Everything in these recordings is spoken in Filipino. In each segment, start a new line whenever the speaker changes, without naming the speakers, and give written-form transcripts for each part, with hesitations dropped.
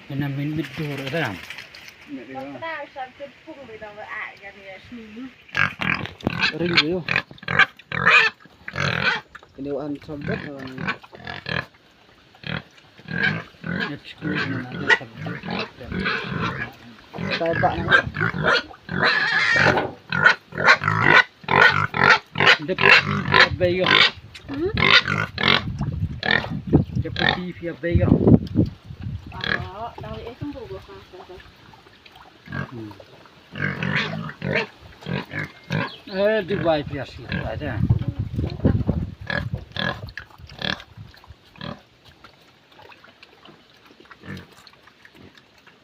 Min bidur ram.
Pagkada sakit pung beda aja nih sini.
Ring yo. Kiniwaan sabdat orang.
Net school na ada subject.
Taba na.
Deputy via Vega. Deputy via Vega.
Tahu itu bukan kan.
Di vai via sih ada.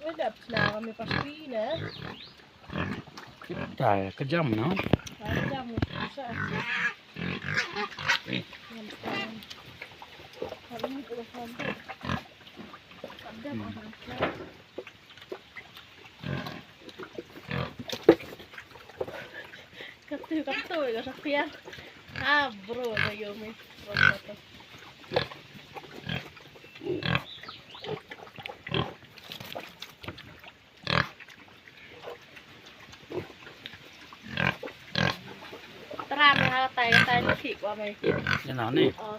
Udah pernah kami pasti nih.
Kita kejam no.
Ada bisa. Kalau ini udah sampai. Ada orang. Katu ya Sofia. Bro, na yumi. Tara, may tayo ni Kik wa may.
Yan na ni.
Oh,